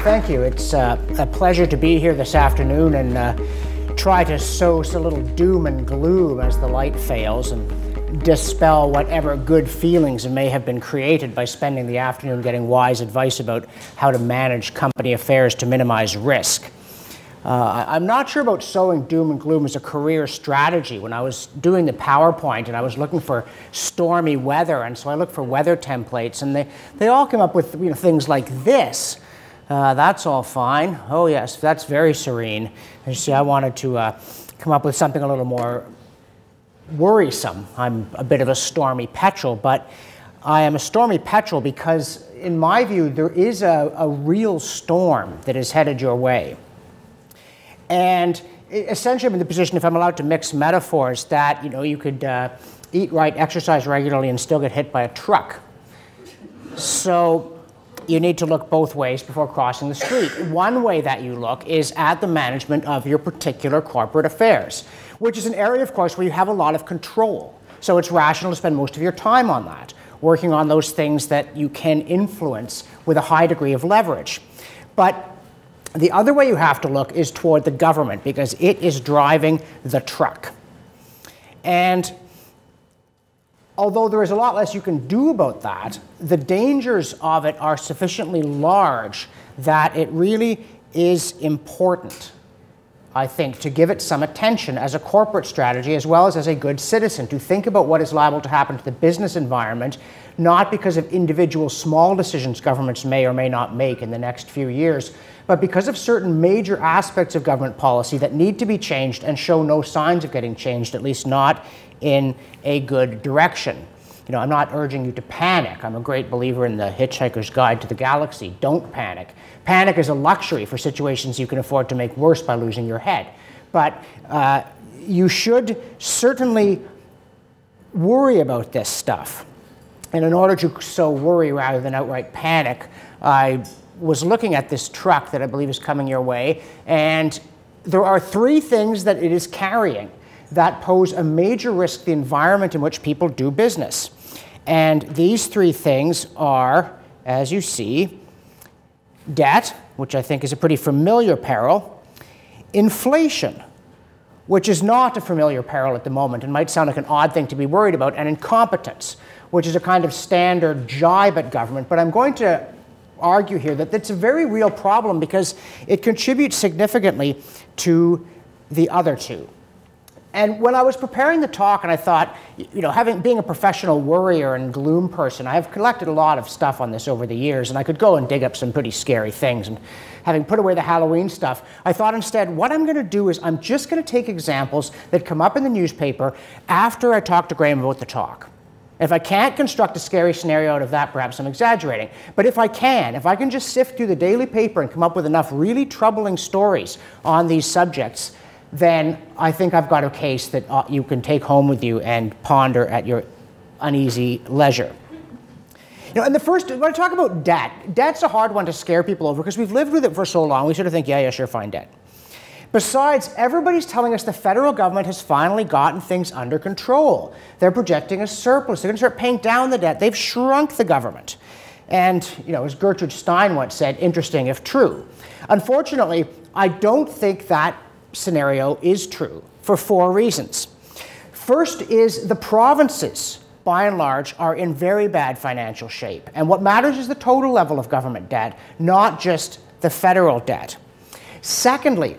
Thank you. It's a pleasure to be here this afternoon and try to sow a little doom and gloom as the light fails and dispel whatever good feelings may have been created by spending the afternoon getting wise advice about how to manage company affairs to minimize risk. I'm not sure about sowing doom and gloom as a career strategy. When I was doing the PowerPoint and I was looking for stormy weather, and so I looked for weather templates, and they all came up with things like this. That's all fine. Oh yes, that's very serene. And you see, I wanted to come up with something a little more worrisome. I'm a bit of a stormy petrel, but I am a stormy petrel because, in my view, there is a real storm that is headed your way. And essentially I'm in the position, if I'm allowed to mix metaphors, that you could eat right, exercise regularly, and still get hit by a truck. So you need to look both ways before crossing the street. One way that you look is at the management of your particular corporate affairs, which is an area, of course, where you have a lot of control. So it's rational to spend most of your time on that, working on those things that you can influence with a high degree of leverage. But the other way you have to look is toward the government, because it is driving the truck. And although there is a lot less you can do about that, the dangers of it are sufficiently large that it really is important, I think, to give it some attention as a corporate strategy as well as a good citizen, to think about what is liable to happen to the business environment, not because of individual small decisions governments may or may not make in the next few years, but because of certain major aspects of government policy that need to be changed and show no signs of getting changed, at least not in a good direction. I'm not urging you to panic. I'm a great believer in the Hitchhiker's Guide to the Galaxy. Don't panic. Panic is a luxury for situations you can afford to make worse by losing your head. But you should certainly worry about this stuff. And in order to sow worry rather than outright panic, I was looking at this truck that I believe is coming your way, and there are three things that it is carrying that pose a major risk to the environment in which people do business. And these three things are, as you see, debt, which I think is a pretty familiar peril, inflation, which is not a familiar peril at the moment and might sound like an odd thing to be worried about, and incompetence, which is a kind of standard jibe at government. But I'm going to argue here that it's a very real problem because it contributes significantly to the other two. And when I was preparing the talk, and I thought, being a professional worrier and gloom person, I have collected a lot of stuff on this over the years, and I could go and dig up some pretty scary things. And having put away the Halloween stuff, I thought instead, what I'm going to do is I'm just going to take examples that come up in the newspaper after I talk to Graham about the talk. If I can't construct a scary scenario out of that, perhaps I'm exaggerating. But if I can just sift through the daily paper and come up with enough really troubling stories on these subjects, then I think I've got a case that you can take home with you and ponder at your uneasy leisure. And the first, when I talk about debt, debt's a hard one to scare people over because we've lived with it for so long, we sort of think, yeah, sure, fine, debt. Besides, everybody's telling us the federal government has finally gotten things under control. They're projecting a surplus. They're going to start paying down the debt. They've shrunk the government. And, as Gertrude Stein once said, interesting if true. Unfortunately, I don't think that scenario is true for four reasons. First is the provinces, by and large, are in very bad financial shape. And what matters is the total level of government debt, not just the federal debt. Secondly,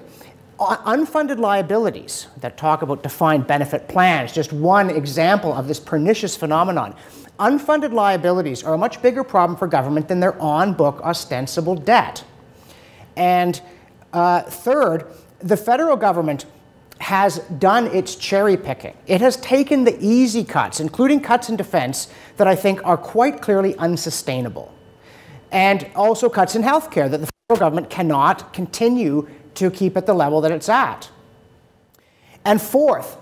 unfunded liabilities that talk about defined benefit plans, just one example of this pernicious phenomenon. Unfunded liabilities are a much bigger problem for government than their on-book ostensible debt. And third, the federal government has done its cherry picking. It has taken the easy cuts, including cuts in defense, that I think are quite clearly unsustainable. And also cuts in healthcare that the federal government cannot continue to keep at the level that it's at. And fourth,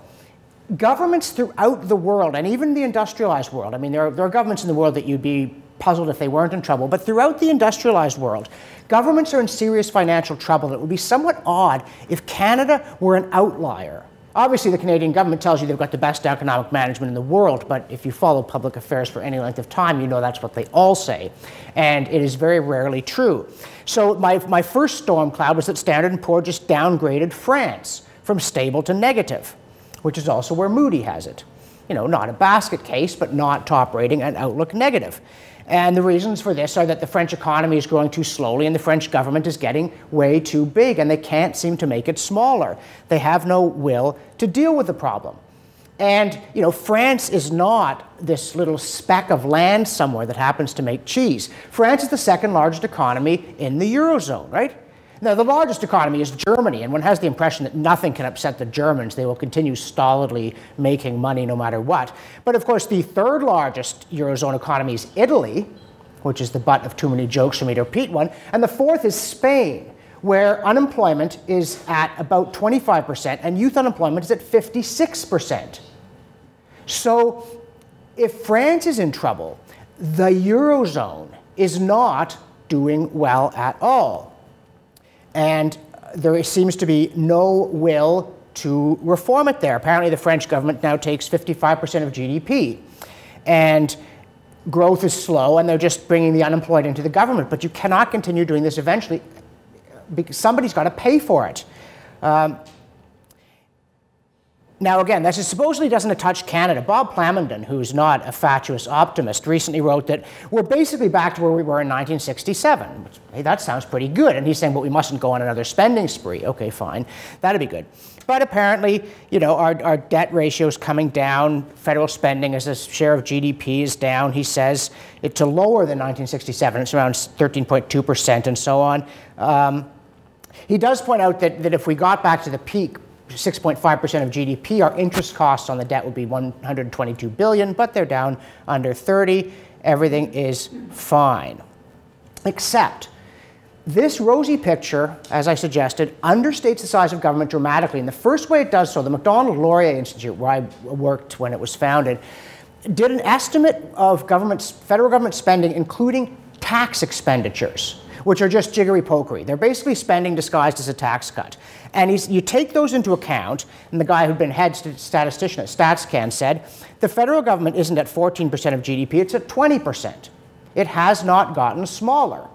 governments throughout the world, and even the industrialized world, I mean, there are governments in the world that you'd be puzzled if they weren't in trouble, but throughout the industrialized world, governments are in serious financial trouble. It would be somewhat odd if Canada were an outlier Obviously, the Canadian government tells you they've got the best economic management in the world, but if you follow public affairs for any length of time, you know that's what they all say. And it is very rarely true. So my first storm cloud was that Standard & Poor's just downgraded France from stable to negative, which is also where Moody has it. You know, not a basket case, but not top rating and outlook negative. And the reasons for this are that the French economy is growing too slowly and the French government is getting way too big and they can't seem to make it smaller. They have no will to deal with the problem. And, you know, France is not this little speck of land somewhere that happens to make cheese. France is the second largest economy in the Eurozone, right? Now, the largest economy is Germany, and one has the impression that nothing can upset the Germans. They will continue stolidly making money no matter what. But of course, the third largest Eurozone economy is Italy, which is the butt of too many jokes for me to repeat one. And the fourth is Spain, where unemployment is at about 25%, and youth unemployment is at 56%. So if France is in trouble, the Eurozone is not doing well at all. And there seems to be no will to reform it there. Apparently, the French government now takes 55% of GDP. And growth is slow, and they're just bringing the unemployed into the government. But you cannot continue doing this eventually, because somebody's got to pay for it. Now, again, this supposedly doesn't touch Canada. Bob Plamondon, who's not a fatuous optimist, recently wrote that we're basically back to where we were in 1967. Which, hey, that sounds pretty good. And he's saying, but we mustn't go on another spending spree. Okay, fine. That'd be good. But apparently, you know, our debt ratio is coming down. Federal spending as a share of GDP is down. He says it's lower than 1967. It's around 13.2% and so on. He does point out that if we got back to the peak, 6.5% of GDP, our interest costs on the debt would be $122 billion, but they're down under 30. Everything is fine. Except this rosy picture, as I suggested, understates the size of government dramatically. And the first way it does so, the Macdonald-Laurier Institute, where I worked when it was founded, did an estimate of federal government spending, including tax expenditures, which are just jiggery-pokery. They're basically spending disguised as a tax cut. And you take those into account, and the guy who'd been head statistician at StatsCan said, the federal government isn't at 14% of GDP, it's at 20%. It has not gotten smaller.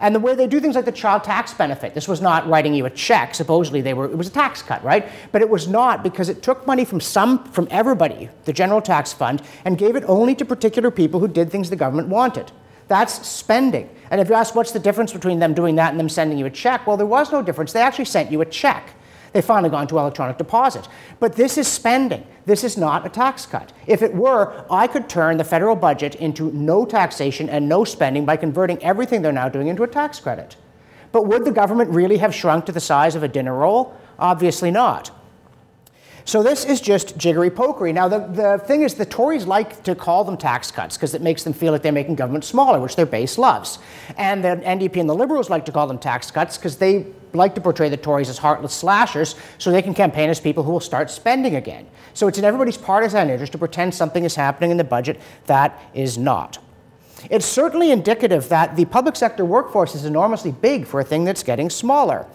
And the way they do things like the child tax benefit, this was not writing you a check, supposedly it was a tax cut, right? But it was not, because it took money from everybody, the general tax fund, and gave it only to particular people who did things the government wanted. That's spending. And if you ask what's the difference between them doing that and them sending you a check, well, there was no difference. They actually sent you a check. They finally gone to electronic deposit. But this is spending. This is not a tax cut. If it were, I could turn the federal budget into no taxation and no spending by converting everything they're now doing into a tax credit. But would the government really have shrunk to the size of a dinner roll? Obviously not. So this is just jiggery-pokery. Now, the thing is, the Tories like to call them tax cuts because it makes them feel like they're making government smaller, which their base loves. And the NDP and the Liberals like to call them tax cuts because they like to portray the Tories as heartless slashers so they can campaign as people who will start spending again. So it's in everybody's partisan interest to pretend something is happening in the budget that is not. It's certainly indicative that the public sector workforce is enormously big for a thing that's getting smaller.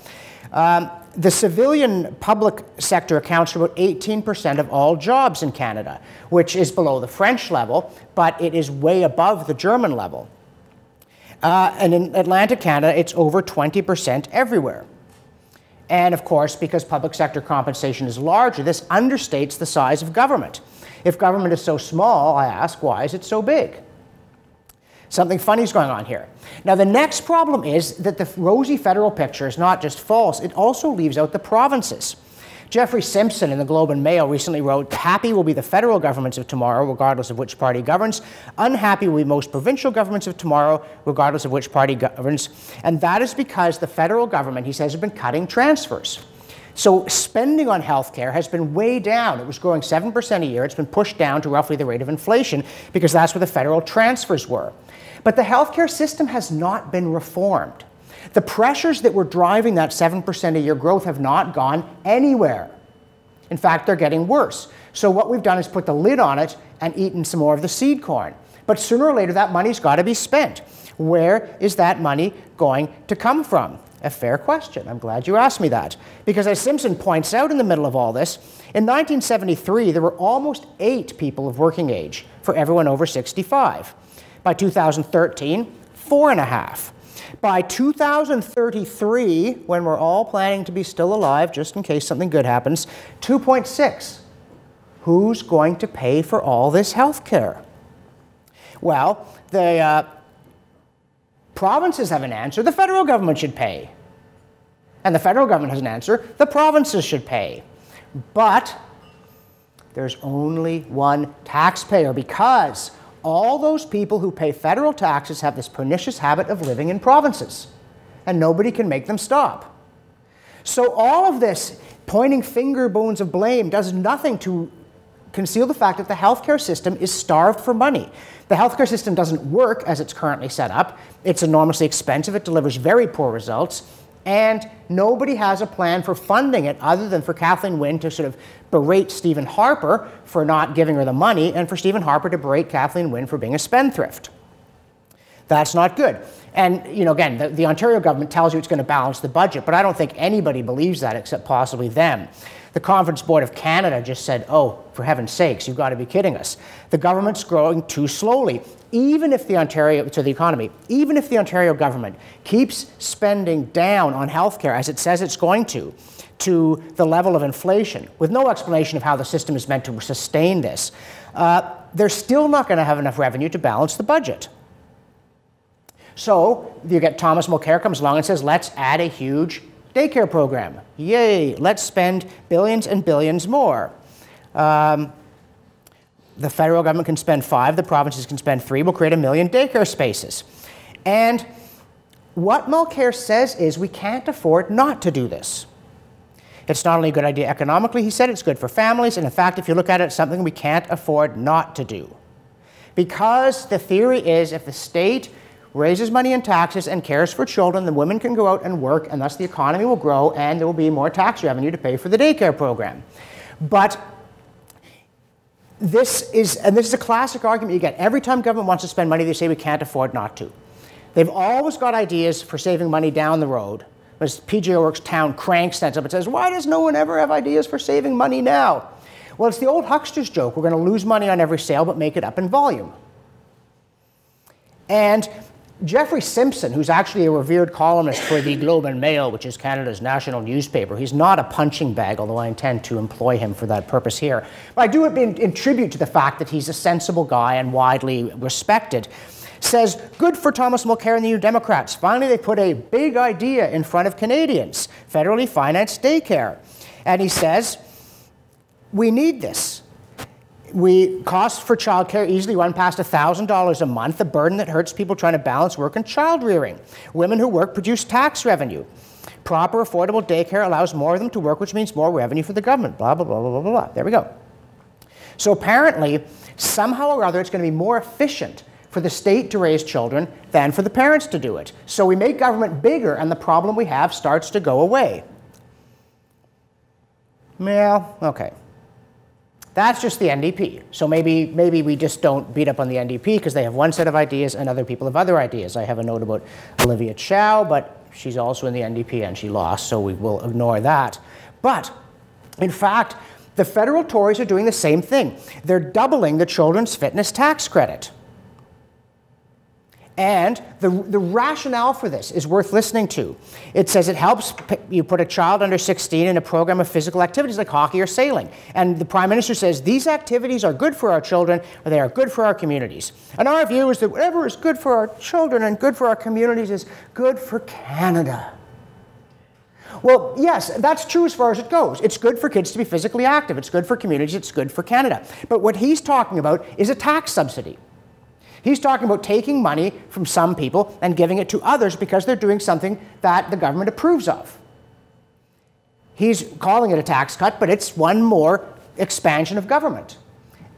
The civilian public sector accounts for about 18% of all jobs in Canada, which is below the French level, but it is way above the German level. And in Atlantic Canada, it's over 20% everywhere. And of course, because public sector compensation is larger, this understates the size of government. If government is so small, I ask, why is it so big? Something funny is going on here. Now, the next problem is that the rosy federal picture is not just false, it also leaves out the provinces. Jeffrey Simpson in the Globe and Mail recently wrote, happy will be the federal governments of tomorrow, regardless of which party governs. Unhappy will be most provincial governments of tomorrow, regardless of which party governs. And that is because the federal government, he says, has been cutting transfers. So spending on healthcare has been way down. It was growing 7% a year. It's been pushed down to roughly the rate of inflation because that's where the federal transfers were. But the healthcare system has not been reformed. The pressures that were driving that 7% a year growth have not gone anywhere. In fact, they're getting worse. So what we've done is put the lid on it and eaten some more of the seed corn. But sooner or later, that money's got to be spent. Where is that money going to come from? a fair question. I'm glad you asked me that. Because as Simpson points out in the middle of all this, in 1973, there were almost 8 people of working age for everyone over 65. By 2013, 4.5. By 2033, when we're all planning to be still alive, just in case something good happens, 2.6. Who's going to pay for all this health care? Well, the provinces have an answer. The federal government should pay. And the federal government has an answer. The provinces should pay. But there's only one taxpayer, because all those people who pay federal taxes have this pernicious habit of living in provinces, and nobody can make them stop. So all of this pointing finger bones of blame does nothing to conceal the fact that the healthcare system is starved for money. The healthcare system doesn't work as it's currently set up. It's enormously expensive. It delivers very poor results. And nobody has a plan for funding it other than for Kathleen Wynne to sort of berate Stephen Harper for not giving her the money, and for Stephen Harper to berate Kathleen Wynne for being a spendthrift. That's not good. And, you know, again, the Ontario government tells you it's going to balance the budget, but I don't think anybody believes that except possibly them. The Conference Board of Canada just said, oh, for heaven's sakes, you've got to be kidding us. The government's growing too slowly. Even if the Ontario government keeps spending down on healthcare as it says it's going to the level of inflation, with no explanation of how the system is meant to sustain this, they're still not going to have enough revenue to balance the budget. So you get Thomas Mulcair comes along and says, let's add a huge daycare program. Yay, let's spend billions and billions more. The federal government can spend 5, the provinces can spend 3, we'll create 1 million daycare spaces. And what Mulcair says is we can't afford not to do this. It's not only a good idea economically, he said, it's good for families, and in fact, if you look at it, it's something we can't afford not to do. Because the theory is if the state raises money in taxes and cares for children, then women can go out and work, and thus the economy will grow, and there will be more tax revenue to pay for the daycare program. But this is a classic argument you get. Every time government wants to spend money, they say we can't afford not to. They've always got ideas for saving money down the road. As P.J. O'Rourke's town crank stands up and says, why does no one ever have ideas for saving money now? Well, it's the old huckster's joke. We're going to lose money on every sale, but make it up in volume. And Jeffrey Simpson, who's actually a revered columnist for the Globe and Mail, which is Canada's national newspaper, he's not a punching bag, although I intend to employ him for that purpose here. But I do it in tribute to the fact that he's a sensible guy and widely respected. Says, good for Thomas Mulcair and the New Democrats. Finally, they put a big idea in front of Canadians, federally financed daycare. And he says, we need this. Costs for childcare easily run past $1,000 a month, a burden that hurts people trying to balance work and child rearing. Women who work produce tax revenue. Proper, affordable daycare allows more of them to work, which means more revenue for the government. Blah, blah, blah, blah, blah, blah. There we go. So apparently, somehow or other, it's going to be more efficient for the state to raise children than for the parents to do it. So we make government bigger, and the problem we have starts to go away. Well, okay. That's just the NDP. So maybe we just don't beat up on the NDP because they have one set of ideas and other people have other ideas. I have a note about Olivia Chow, but she's also in the NDP and she lost, so we will ignore that. But, in fact, the federal Tories are doing the same thing. They're doubling the children's fitness tax credit. And the rationale for this is worth listening to. It says it helps you put a child under 16 in a program of physical activities like hockey or sailing. And the Prime Minister says these activities are good for our children, or they are good for our communities. And our view is that whatever is good for our children and good for our communities is good for Canada. Well, yes, that's true as far as it goes. It's good for kids to be physically active. It's good for communities. It's good for Canada. But what he's talking about is a tax subsidy. He's talking about taking money from some people and giving it to others because they're doing something that the government approves of. He's calling it a tax cut, but it's one more expansion of government.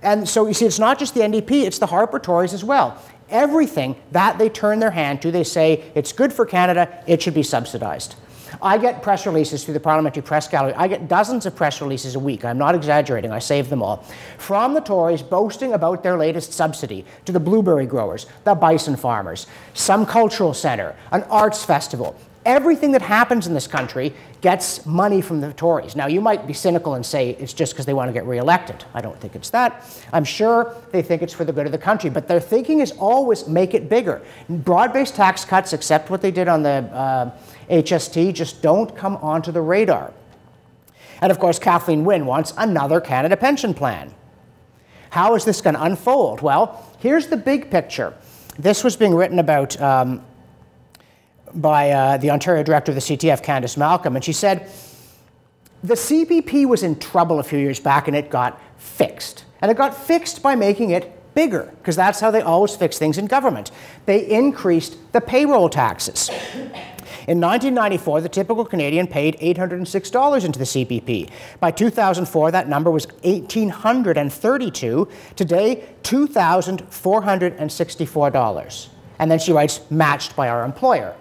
And so you see, it's not just the NDP, it's the Harper Tories as well. Everything that they turn their hand to, they say, it's good for Canada, it should be subsidized. I get press releases through the Parliamentary Press Gallery. I get dozens of press releases a week. I'm not exaggerating. I save them all. From the Tories boasting about their latest subsidy to the blueberry growers, the bison farmers, some cultural centre, an arts festival. Everything that happens in this country gets money from the Tories. Now, you might be cynical and say it's just because they want to get reelected. I don't think it's that. I'm sure they think it's for the good of the country, but their thinking is always make it bigger. Broad-based tax cuts, except what they did on the HST, just don't come onto the radar. And of course, Kathleen Wynne wants another Canada pension plan. How is this going to unfold? Well, here's the big picture. This was being written about by the Ontario director of the CTF, Candace Malcolm, and she said, the CPP was in trouble a few years back and it got fixed. And it got fixed by making it bigger, because that's how they always fix things in government. They increased the payroll taxes. In 1994, the typical Canadian paid $806 into the CPP. By 2004, that number was $1,832. Today, $2,464. And then she writes, matched by our employer.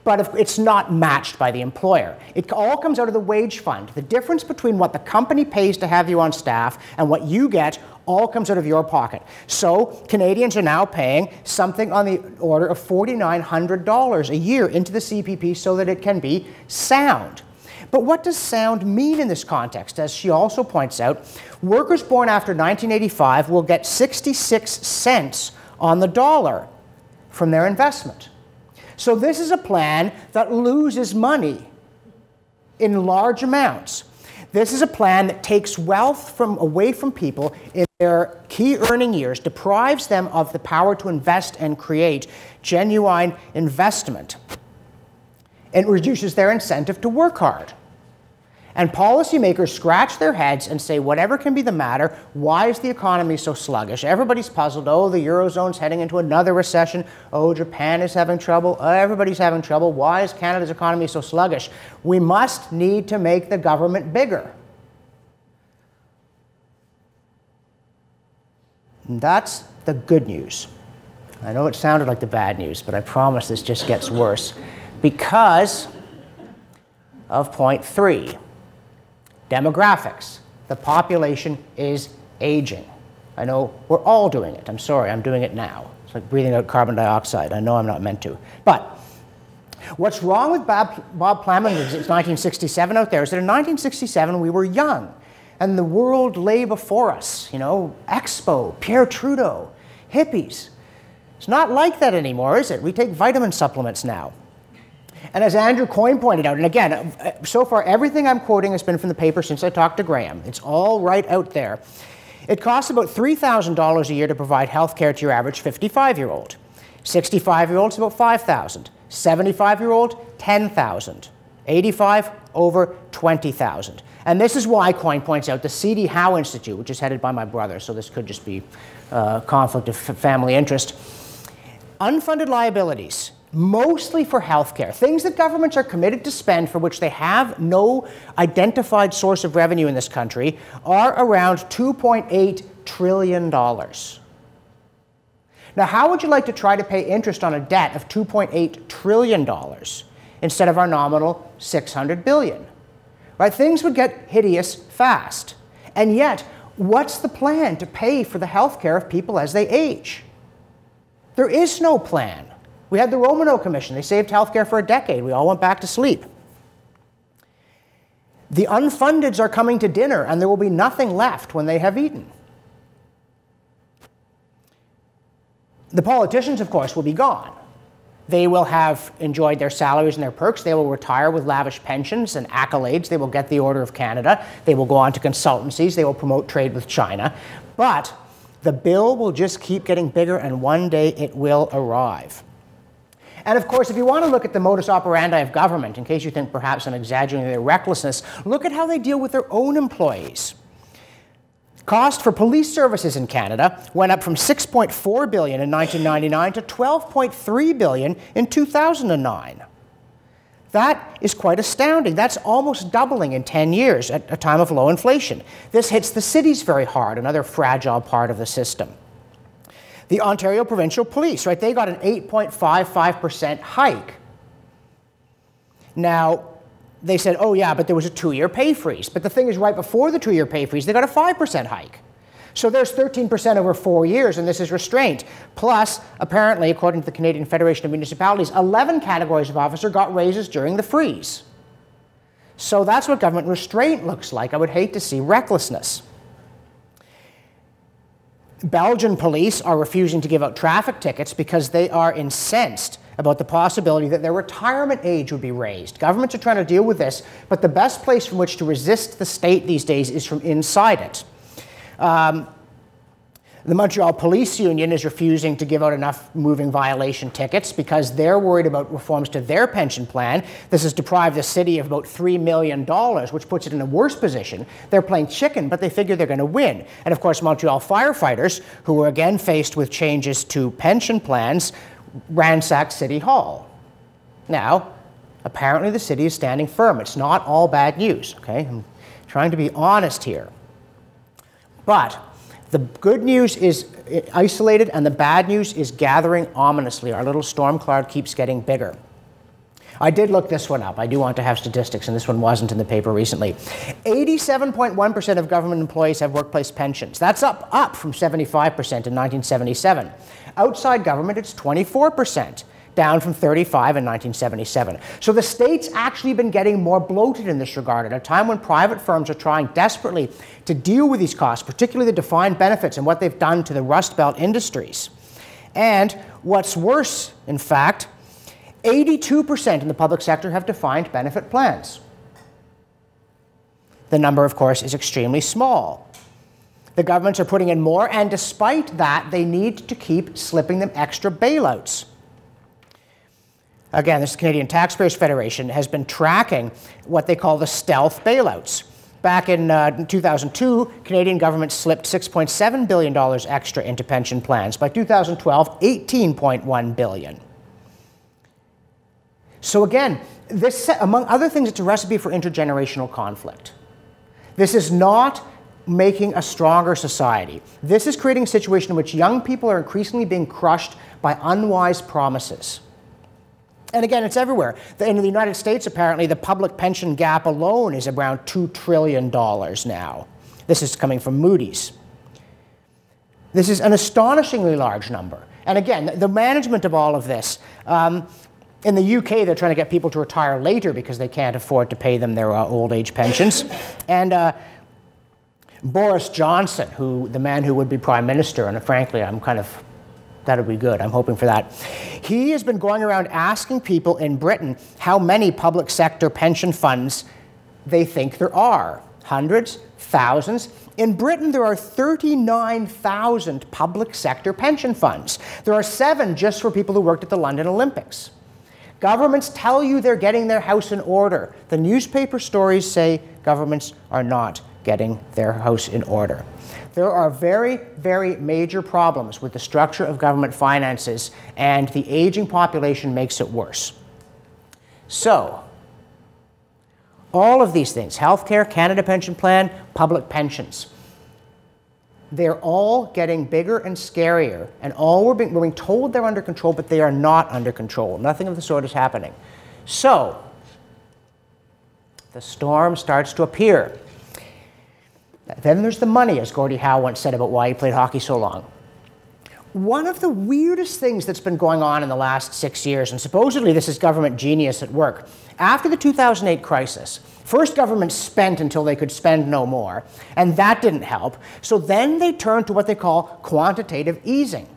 But if it's not matched by the employer. It all comes out of the wage fund. The difference between what the company pays to have you on staff and what you get all comes out of your pocket. So Canadians are now paying something on the order of $4,900 a year into the CPP so that it can be sound. But what does sound mean in this context? As she also points out, workers born after 1985 will get 66 cents on the dollar from their investment. So this is a plan that loses money in large amounts. This is a plan that takes wealth away from people in their key earning years, deprives them of the power to invest and create genuine investment, and reduces their incentive to work hard. And policymakers scratch their heads and say, whatever can be the matter, why is the economy so sluggish? Everybody's puzzled. Oh, the Eurozone's heading into another recession. Oh, Japan is having trouble. Oh, everybody's having trouble. Why is Canada's economy so sluggish? We must need to make the government bigger. And that's the good news. I know it sounded like the bad news, but I promise this just gets worse because of point 3. Demographics. The population is aging. I know we're all doing it. I'm sorry, I'm doing it now. It's like breathing out carbon dioxide. I know I'm not meant to. But what's wrong with Bob Plowman, it's 1967 out there, is that in 1967 we were young and the world lay before us. You know, Expo, Pierre Trudeau, hippies. It's not like that anymore, is it? We take vitamin supplements now. And as Andrew Coyne pointed out, and again, so far everything I'm quoting has been from the paper since I talked to Graham. It's all right out there. It costs about $3,000 a year to provide health care to your average 55-year-old. 65-year-olds about $5,000. 75-year-old, $10,000. 85, over $20,000. And this is why Coyne points out the C.D. Howe Institute, which is headed by my brother, so this could just be conflict of family interest. Unfunded liabilities, mostly for healthcare, things that governments are committed to spend for which they have no identified source of revenue in this country, are around $2.8 trillion. Now, how would you like to try to pay interest on a debt of $2.8 trillion instead of our nominal $600 billion? Right? Things would get hideous fast. And yet, what's the plan to pay for the healthcare of people as they age? There is no plan. We had the Romano Commission. They saved healthcare for a decade. We all went back to sleep. The unfundeds are coming to dinner, and there will be nothing left when they have eaten. The politicians, of course, will be gone. They will have enjoyed their salaries and their perks. They will retire with lavish pensions and accolades. They will get the Order of Canada. They will go on to consultancies. They will promote trade with China. But the bill will just keep getting bigger, and one day it will arrive. And of course, if you want to look at the modus operandi of government, in case you think perhaps I'm exaggerating their recklessness, look at how they deal with their own employees. Cost for police services in Canada went up from $6.4 billion in 1999 to $12.3 billion in 2009. That is quite astounding. That's almost doubling in 10 years at a time of low inflation. This hits the cities very hard, another fragile part of the system. The Ontario Provincial Police, right, they got an 8.55% hike. Now, they said, oh yeah, but there was a 2-year pay freeze. But the thing is, right before the 2-year pay freeze, they got a 5% hike. So there's 13% over 4 years, and this is restraint. Plus, apparently, according to the Canadian Federation of Municipalities, 11 categories of officer got raises during the freeze. So that's what government restraint looks like. I would hate to see recklessness. Belgian police are refusing to give out traffic tickets because they are incensed about the possibility that their retirement age would be raised. Governments are trying to deal with this, but the best place from which to resist the state these days is from inside it. The Montreal Police Union is refusing to give out enough moving violation tickets because they're worried about reforms to their pension plan. This has deprived the city of about $3 million, which puts it in a worse position. They're playing chicken, but they figure they're going to win. And of course, Montreal firefighters, who were again faced with changes to pension plans, ransacked City Hall. Now, apparently the city is standing firm. It's not all bad news, okay? I'm trying to be honest here. But the good news is isolated, and the bad news is gathering ominously. Our little storm cloud keeps getting bigger. I did look this one up. I do want to have statistics, and this one wasn't in the paper recently. 87.1% of government employees have workplace pensions. That's up from 75% in 1977. Outside government, it's 24%. Down from 35 in 1977. So the state's actually been getting more bloated in this regard at a time when private firms are trying desperately to deal with these costs, particularly the defined benefits and what they've done to the Rust Belt industries. And what's worse, in fact, 82% in the public sector have defined benefit plans. The number, of course, is extremely small. The governments are putting in more, and despite that, they need to keep slipping them extra bailouts. Again, this Canadian Taxpayers Federation has been tracking what they call the stealth bailouts. Back in 2002, Canadian government slipped $6.7 billion extra into pension plans. By 2012, $18.1 billion. So again, this, among other things, it's a recipe for intergenerational conflict. This is not making a stronger society. This is creating a situation in which young people are increasingly being crushed by unwise promises. And again, it's everywhere. In the United States, apparently, the public pension gap alone is around $2 trillion now. This is coming from Moody's. This is an astonishingly large number. And again, the management of all of this, in the UK, they're trying to get people to retire later because they can't afford to pay them their old age pensions. And Boris Johnson, the man who would be Prime Minister, and frankly, that would be good. I'm hoping for that. He has been going around asking people in Britain how many public sector pension funds they think there are. Hundreds? Thousands? In Britain, there are 39,000 public sector pension funds. There are 7 just for people who worked at the London Olympics. Governments tell you they're getting their house in order. The newspaper stories say governments are not getting their house in order. There are very, very major problems with the structure of government finances, and the aging population makes it worse. So, all of these things, healthcare, Canada Pension Plan, public pensions, they're all getting bigger and scarier, and we're being told they're under control, but they are not under control. Nothing of the sort is happening. So, the storm starts to appear. Then there's the money, as Gordie Howe once said about why he played hockey so long. One of the weirdest things that's been going on in the last 6 years, and supposedly this is government genius at work, after the 2008 crisis, first government spent until they could spend no more, and that didn't help. So then they turned to what they call quantitative easing.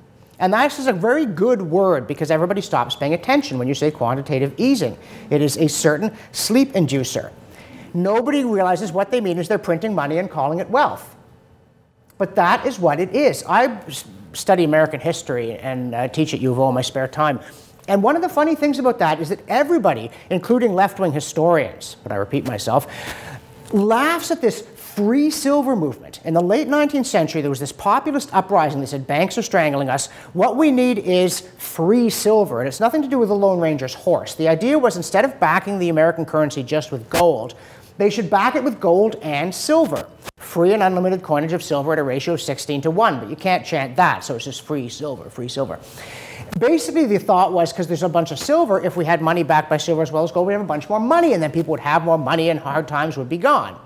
And that's just a very good word because everybody stops paying attention when you say quantitative easing. It is a certain sleep inducer. Nobody realizes what they mean is they're printing money and calling it wealth. But that is what it is. I study American history and teach at U of O in my spare time. And one of the funny things about that is that everybody, including left-wing historians, but I repeat myself, laughs at this free silver movement. In the late 19th century, there was this populist uprising that said, banks are strangling us. What we need is free silver. And it's nothing to do with the Lone Ranger's horse. The idea was instead of backing the American currency just with gold, they should back it with gold and silver. Free and unlimited coinage of silver at a ratio of 16:1, but you can't chant that, so it's just free silver, free silver. Basically, the thought was, because there's a bunch of silver, if we had money backed by silver as well as gold, we'd have a bunch more money, and then people would have more money and hard times would be gone.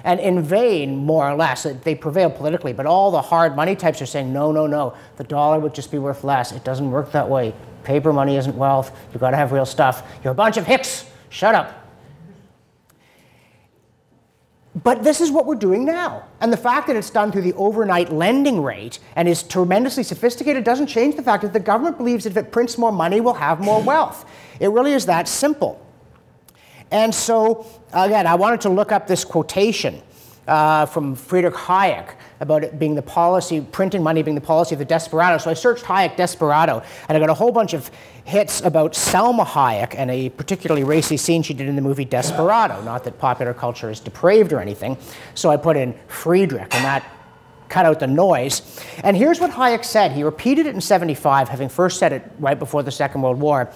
And in vain, more or less, they prevail politically, but all the hard money types are saying, no, no, no, the dollar would just be worth less. It doesn't work that way. Paper money isn't wealth. You've got to have real stuff. You're a bunch of hicks. Shut up. But this is what we're doing now. And the fact that it's done through the overnight lending rate and is tremendously sophisticated doesn't change the fact that the government believes that if it prints more money, we'll have more wealth. It really is that simple. And so, again, I wanted to look up this quotation from Friedrich Hayek about it being the policy, printing money being the policy of the desperado. So I searched Hayek desperado, and I got a whole bunch of hits about Selma Hayek and a particularly racy scene she did in the movie Desperado. Not that popular culture is depraved or anything. So I put in Friedrich, and that cut out the noise. And here's what Hayek said. He repeated it in '75, having first said it right before the Second World War.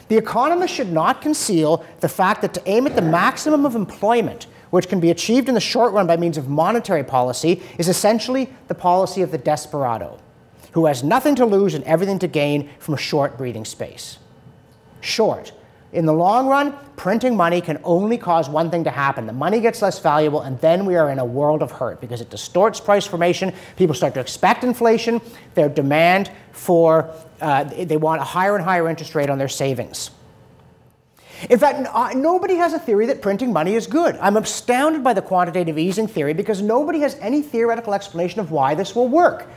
The economist should not conceal the fact that to aim at the maximum of employment, which can be achieved in the short run by means of monetary policy, is essentially the policy of the desperado, who has nothing to lose and everything to gain from a short breathing space. Short. In the long run, printing money can only cause one thing to happen. The money gets less valuable, and then we are in a world of hurt because it distorts price formation. People start to expect inflation. Their demand for, they want a higher and higher interest rate on their savings. In fact, nobody has a theory that printing money is good. I'm astounded by the quantitative easing theory because nobody has any theoretical explanation of why this will work.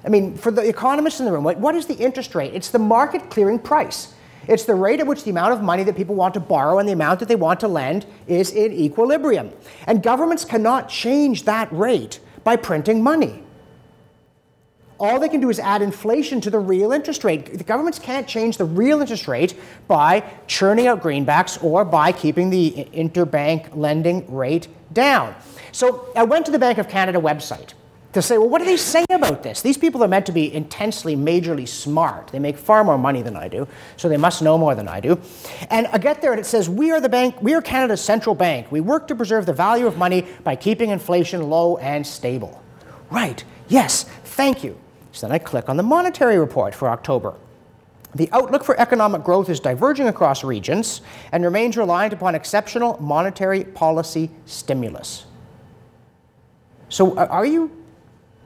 I mean, for the economists in the room, what is the interest rate? It's the market clearing price. It's the rate at which the amount of money that people want to borrow and the amount that they want to lend is in equilibrium. And governments cannot change that rate by printing money. All they can do is add inflation to the real interest rate. The governments can't change the real interest rate by churning out greenbacks or by keeping the interbank lending rate down. So I went to the Bank of Canada website to say, well, what do they say about this? These people are meant to be intensely, majorly smart. They make far more money than I do, so they must know more than I do. And I get there and it says, we are Canada's central bank. We work to preserve the value of money by keeping inflation low and stable. Right, yes, thank you. So then I click on the monetary report for October. The outlook for economic growth is diverging across regions and remains reliant upon exceptional monetary policy stimulus. So are you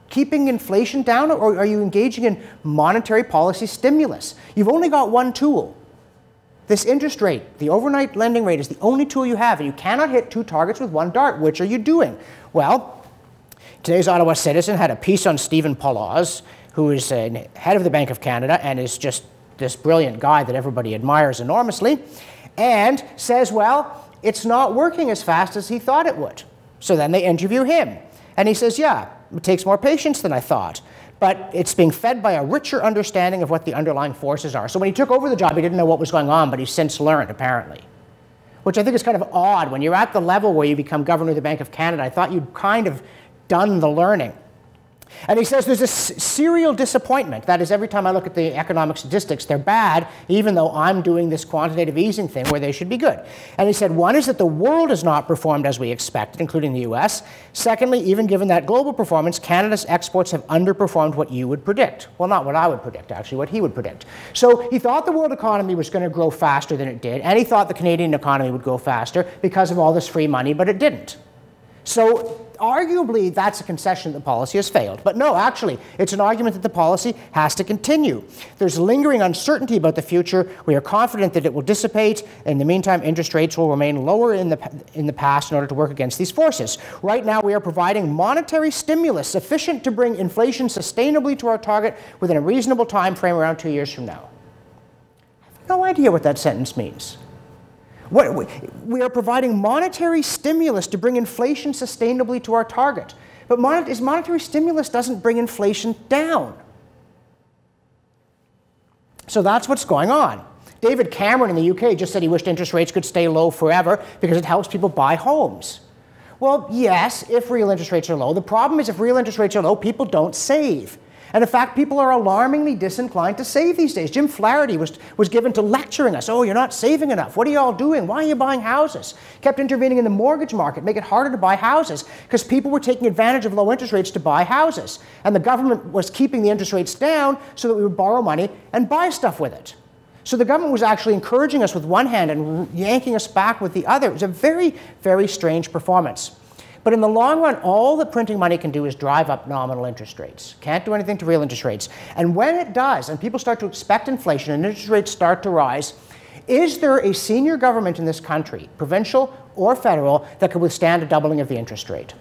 keeping inflation down, or are you engaging in monetary policy stimulus? You've only got one tool. This interest rate, the overnight lending rate, is the only tool you have, and you cannot hit two targets with one dart. Which are you doing? Well, today's Ottawa Citizen had a piece on Stephen Poloz, who is head of the Bank of Canada and is just this brilliant guy that everybody admires enormously, and says, well, it's not working as fast as he thought it would. So then they interview him, and he says, yeah, it takes more patience than I thought, but it's being fed by a richer understanding of what the underlying forces are. So when he took over the job, he didn't know what was going on, but he's since learned, apparently. Which I think is kind of odd. When you're at the level where you become governor of the Bank of Canada, I thought you'd kind of done the learning. And he says there's a serial disappointment. That is, every time I look at the economic statistics, they're bad, even though I'm doing this quantitative easing thing where they should be good. And he said, one is that the world has not performed as we expected, including the US. Secondly, even given that global performance, Canada's exports have underperformed what you would predict. Well, not what I would predict, actually, what he would predict. So he thought the world economy was going to grow faster than it did, and he thought the Canadian economy would grow faster because of all this free money, but it didn't. So arguably, that's a concession that the policy has failed. But no, actually, it's an argument that the policy has to continue. There's lingering uncertainty about the future. We are confident that it will dissipate. In the meantime, interest rates will remain lower in the past in order to work against these forces. Right now, we are providing monetary stimulus sufficient to bring inflation sustainably to our target within a reasonable time frame around 2 years from now. I have no idea what that sentence means. We are providing monetary stimulus to bring inflation sustainably to our target. But monetary stimulus doesn't bring inflation down. So that's what's going on. David Cameron in the UK just said he wished interest rates could stay low forever because it helps people buy homes. Well, yes, if real interest rates are low. The problem is if real interest rates are low, people don't save. And in fact, people are alarmingly disinclined to save these days. Jim Flaherty was given to lecturing us. Oh, you're not saving enough. What are you all doing? Why are you buying houses? Kept intervening in the mortgage market, make it harder to buy houses, because people were taking advantage of low interest rates to buy houses. And the government was keeping the interest rates down so that we would borrow money and buy stuff with it. So the government was actually encouraging us with one hand and yanking us back with the other. It was a very, very strange performance. But in the long run, all that printing money can do is drive up nominal interest rates. Can't do anything to real interest rates. And when it does, and people start to expect inflation and interest rates start to rise, is there a senior government in this country, provincial or federal, that could withstand a doubling of the interest rate?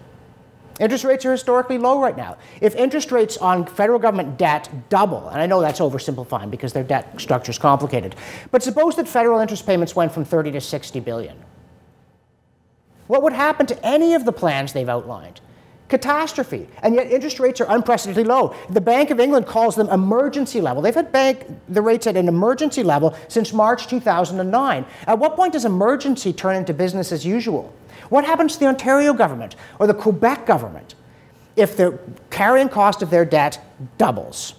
Interest rates are historically low right now. If interest rates on federal government debt double, and I know that's oversimplifying because their debt structure is complicated, but suppose that federal interest payments went from 30 to 60 billion. What would happen to any of the plans they've outlined? Catastrophe. And yet interest rates are unprecedentedly low. The Bank of England calls them emergency level. They've had the rates at an emergency level since March 2009. At what point does emergency turn into business as usual? What happens to the Ontario government or the Quebec government if the carrying cost of their debt doubles?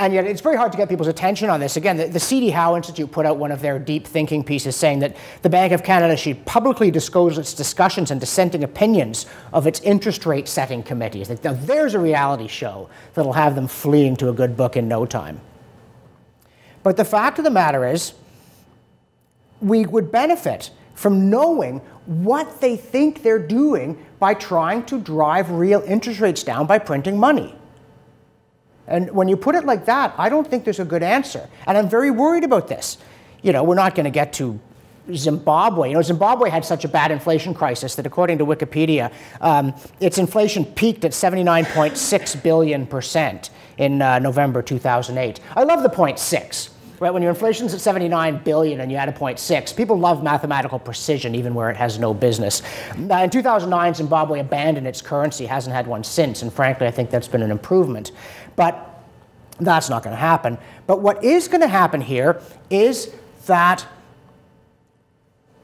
And yet it's very hard to get people's attention on this. Again, the C.D. Howe Institute put out one of their deep thinking pieces saying that the Bank of Canada should publicly disclose its discussions and dissenting opinions of its interest rate setting committees. Now, there's a reality show that'll have them fleeing to a good book in no time. But the fact of the matter is, we would benefit from knowing what they think they're doing by trying to drive real interest rates down by printing money. And when you put it like that, I don't think there's a good answer. And I'm very worried about this. You know, we're not going to get to Zimbabwe. You know, Zimbabwe had such a bad inflation crisis that according to Wikipedia, its inflation peaked at 79.6 billion% in November 2008. I love the 0.6. Right, when your inflation's at 79 billion and you add a 0.6, people love mathematical precision even where it has no business. In 2009, Zimbabwe abandoned its currency, hasn't had one since, and frankly, I think that's been an improvement. But that's not going to happen. But what is going to happen here is that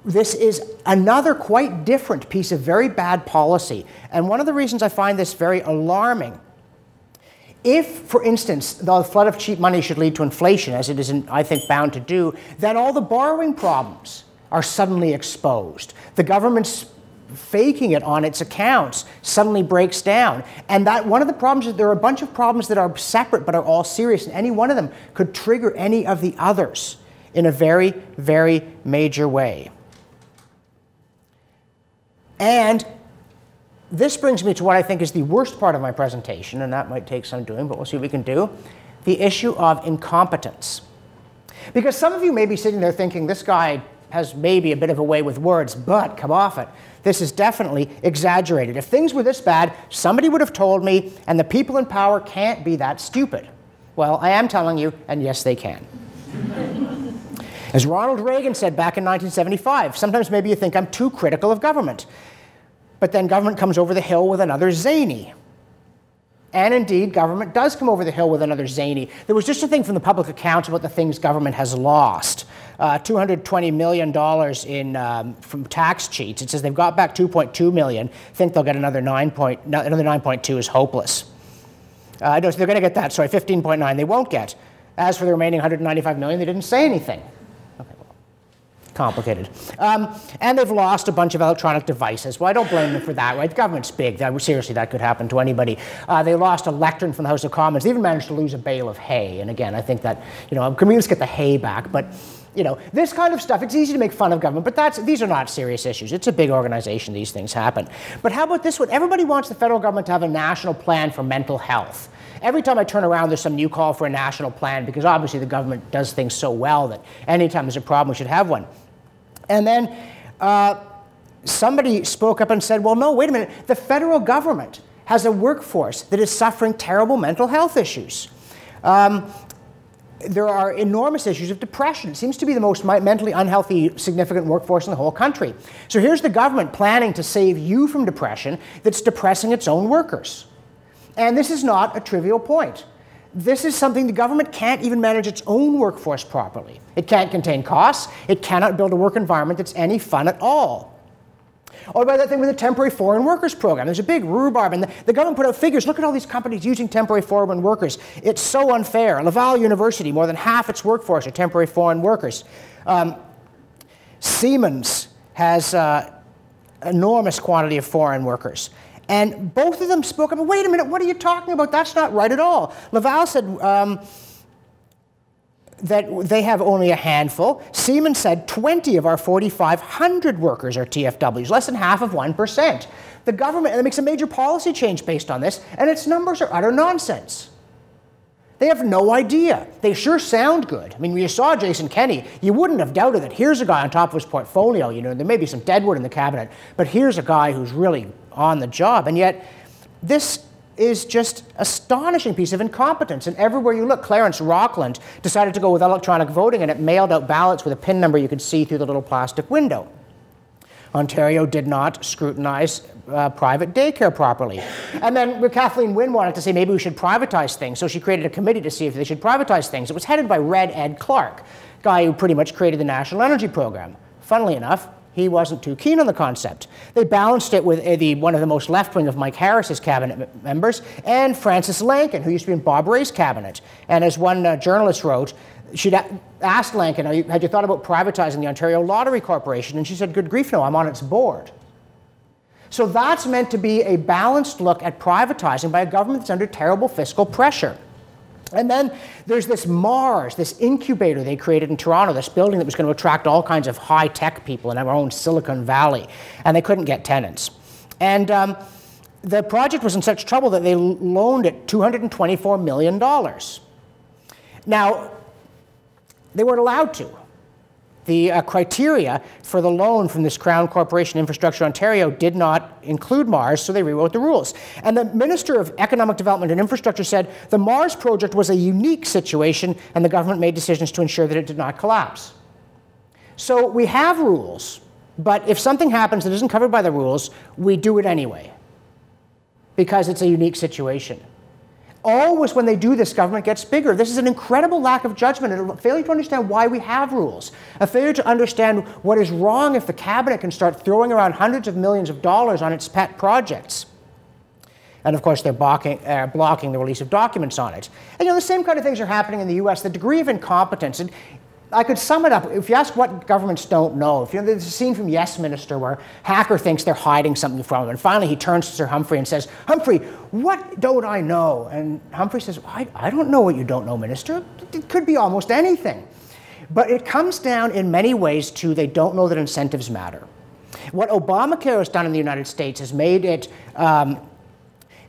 this is another quite different piece of very bad policy. And one of the reasons I find this very alarming, if, for instance, the flood of cheap money should lead to inflation, as it is, I think, bound to do, then all the borrowing problems are suddenly exposed. The government's faking it on its accounts suddenly breaks down. And that one of the problems is there are a bunch of problems that are separate but are all serious, and any one of them could trigger any of the others in a very, very major way. And this brings me to what I think is the worst part of my presentation, and that might take some doing, but we'll see what we can do. The issue of incompetence. Because some of you may be sitting there thinking, this guy has maybe a bit of a way with words, but come off it. This is definitely exaggerated. If things were this bad, somebody would have told me, and the people in power can't be that stupid. Well, I am telling you, and yes, they can. As Ronald Reagan said back in 1975, sometimes maybe you think I'm too critical of government. But then government comes over the hill with another zany. And indeed, government does come over the hill with another zany. There was just a thing from the public accounts about the things government has lost. $220 million from tax cheats. It says they've got back $2.2 million. Think they'll get another 9.2 is hopeless. No, so they're going to get that. Sorry, 15.9 they won't get. As for the remaining $195 million, they didn't say anything. Complicated. And they've lost a bunch of electronic devices. Well, I don't blame them for that, right? The government's big. Seriously, that could happen to anybody. They lost a lectern from the House of Commons. They even managed to lose a bale of hay. And again, I think that, you know, communists get the hay back. But, you know, this kind of stuff, it's easy to make fun of government, but these are not serious issues. It's a big organization. These things happen. But how about this one? Everybody wants the federal government to have a national plan for mental health. Every time I turn around, there's some new call for a national plan because obviously the government does things so well that anytime there's a problem, we should have one. And then somebody spoke up and said, well, no, wait a minute. The federal government has a workforce that is suffering terrible mental health issues. There are enormous issues of depression. It seems to be the most mentally unhealthy, significant workforce in the whole country. So here's the government planning to save you from depression that's depressing its own workers. And this is not a trivial point. This is something the government can't even manage its own workforce properly. It can't contain costs. It cannot build a work environment that's any fun at all. Or by that thing with the temporary foreign workers program. There's a big rhubarb, and the government put out figures. Look at all these companies using temporary foreign workers. It's so unfair. Laval University, more than half its workforce are temporary foreign workers. Siemens has enormous quantity of foreign workers. And both of them spoke up, wait a minute, what are you talking about? That's not right at all. Laval said that they have only a handful. Siemens said 20 of our 4,500 workers are TFWs, less than half of 1%. The government makes a major policy change based on this, and its numbers are utter nonsense. They have no idea. They sure sound good. I mean, when you saw Jason Kenney, you wouldn't have doubted that here's a guy on top of his portfolio. You know, there may be some deadwood in the cabinet, but here's a guy who's really on the job. And yet, this is just astonishing piece of incompetence. And everywhere you look, Clarence Rockland decided to go with electronic voting, and it mailed out ballots with a PIN number you could see through the little plastic window. Ontario did not scrutinize private daycare properly. And then Kathleen Wynne wanted to say maybe we should privatize things, so she created a committee to see if they should privatize things. It was headed by Red Ed Clark, guy who pretty much created the National Energy Program. Funnily enough, he wasn't too keen on the concept. They balanced it with one of the most left-wing of Mike Harris's cabinet members, and Frances Lankin, who used to be in Bob Rae's cabinet. And as one journalist wrote, she'd asked Lankin, had you thought about privatizing the Ontario Lottery Corporation? And she said, good grief, no, I'm on its board. So that's meant to be a balanced look at privatizing by a government that's under terrible fiscal pressure. And then there's this Mars, this incubator they created in Toronto, this building that was going to attract all kinds of high-tech people in our own Silicon Valley, and they couldn't get tenants. And the project was in such trouble that they loaned it $224 million. Now, they weren't allowed to. The criteria for the loan from this Crown Corporation Infrastructure Ontario did not include Mars, so they rewrote the rules. And the Minister of Economic Development and Infrastructure said the Mars project was a unique situation, and the government made decisions to ensure that it did not collapse. So we have rules, but if something happens that isn't covered by the rules, we do it anyway, because it's a unique situation. Always when they do this, government gets bigger. This is an incredible lack of judgment, and a failure to understand why we have rules. A failure to understand what is wrong if the cabinet can start throwing around hundreds of millions of dollars on its pet projects. And of course, they're blocking the release of documents on it. And you know, the same kind of things are happening in the US. The degree of incompetence, and I could sum it up. If you ask what governments don't know, if you know, there's a scene from Yes Minister where Hacker thinks they're hiding something from him, and finally he turns to Sir Humphrey and says, Humphrey, what don't I know? And Humphrey says, I don't know what you don't know, Minister. It could be almost anything. But it comes down in many ways to they don't know that incentives matter. What Obamacare has done in the United States has made it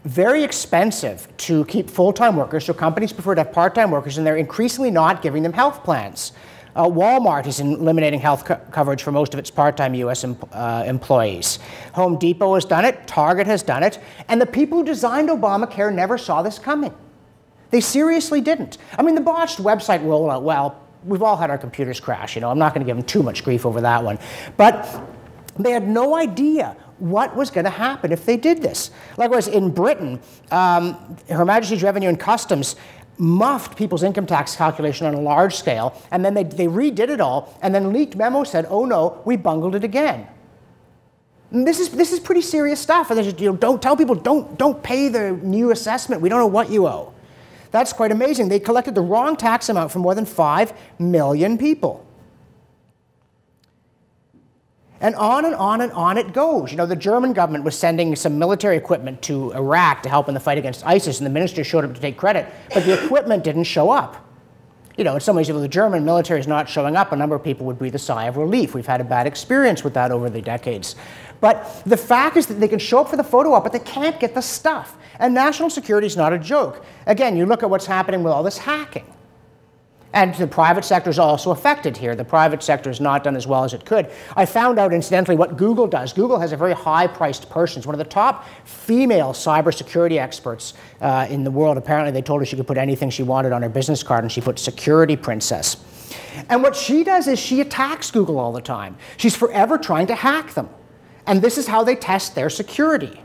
very expensive to keep full-time workers, so companies prefer to have part-time workers, and they're increasingly not giving them health plans. Walmart is eliminating health coverage for most of its part-time U.S. employees. Home Depot has done it, Target has done it, and the people who designed Obamacare never saw this coming. They seriously didn't. I mean, the botched website rollout, well, we've all had our computers crash, you know, I'm not going to give them too much grief over that one. But they had no idea what was going to happen if they did this. Likewise, in Britain, Her Majesty's Revenue and Customs muffed people's income tax calculation on a large scale, and then they redid it all, and then leaked memo said, oh no, we bungled it again. And this is pretty serious stuff. And they just, you know, don't tell people, don't pay the new assessment. We don't know what you owe. That's quite amazing. They collected the wrong tax amount from more than 5 million people. And on it goes. You know, the German government was sending some military equipment to Iraq to help in the fight against ISIS, and the minister showed up to take credit, but the equipment didn't show up. You know, in some ways, if the German military is not showing up, a number of people would breathe a sigh of relief. We've had a bad experience with that over the decades. But the fact is that they can show up for the photo op, but they can't get the stuff. And national security is not a joke. Again, you look at what's happening with all this hacking. And the private sector is also affected here. The private sector has not done as well as it could. I found out, incidentally, what Google does. Google has a very high-priced person. It's one of the top female cybersecurity experts in the world. Apparently, they told her she could put anything she wanted on her business card, and she put security princess. And what she does is she attacks Google all the time. She's forever trying to hack them. And this is how they test their security.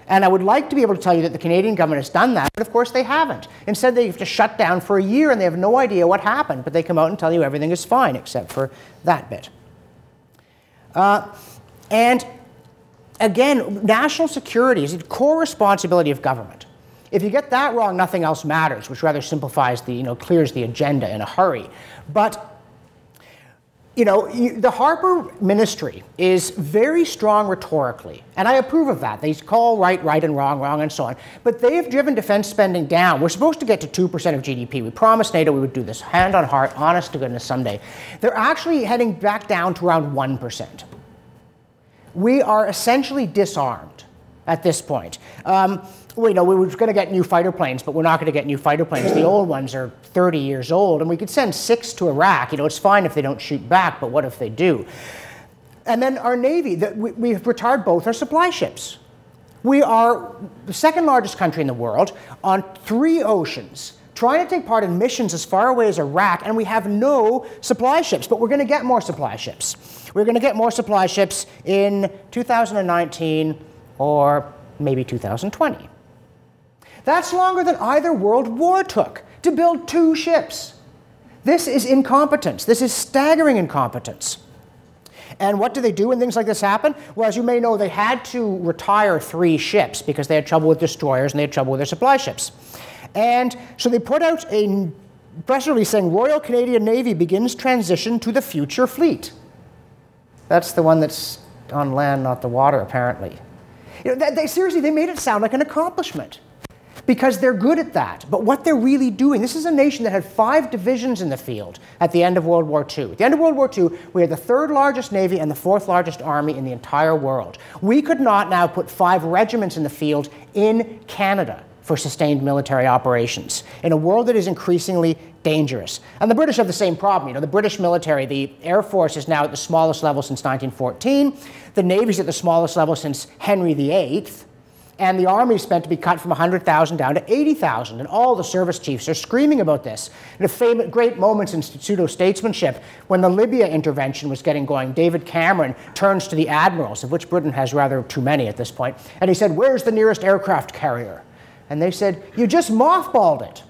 And I would like to be able to tell you that the Canadian government has done that, but of course they haven't. Instead, they have to shut down for a year, and they have no idea what happened, but they come out and tell you everything is fine, except for that bit. And again, national security is a core responsibility of government. If you get that wrong, nothing else matters, which rather simplifies the, clears the agenda in a hurry. But You know, the Harper ministry is very strong rhetorically, and I approve of that. They call right, right, and wrong, wrong, and so on. But they have driven defense spending down. We're supposed to get to 2% of GDP. We promised NATO we would do this, hand on heart, honest to goodness, someday. They're actually heading back down to around 1%. We are essentially disarmed at this point. We were going to get new fighter planes, but we're not going to get new fighter planes. The old ones are 30 years old, and we could send 6 to Iraq. You know, it's fine if they don't shoot back, but what if they do? And then our Navy, we've retired both our supply ships. We are the second largest country in the world on 3 oceans, trying to take part in missions as far away as Iraq, and we have no supply ships, but we're going to get more supply ships. We're going to get more supply ships in 2019 or maybe 2020. That's longer than either world war took to build 2 ships. This is incompetence. This is staggering incompetence. And what do they do when things like this happen? Well, as you may know, they had to retire 3 ships because they had trouble with destroyers and they had trouble with their supply ships. And so they put out a press release saying, Royal Canadian Navy begins transition to the future fleet. That's the one that's on land, not the water, apparently. You know, seriously, they made it sound like an accomplishment, because they're good at that. But what they're really doing, this is a nation that had 5 divisions in the field at the end of World War II. At the end of World War II, we had the 3rd largest Navy and the 4th largest Army in the entire world. We could not now put 5 regiments in the field in Canada for sustained military operations in a world that is increasingly dangerous. And the British have the same problem. You know, the British military, the Air Force is now at the smallest level since 1914. The Navy's at the smallest level since Henry VIII. And the Army is meant to be cut from 100,000 down to 80,000. And all the service chiefs are screaming about this. And the great moments in pseudo-statesmanship, when the Libya intervention was getting going, David Cameron turns to the admirals, of which Britain has rather too many at this point, and he said, "Where's the nearest aircraft carrier?" And they said, "You just mothballed it.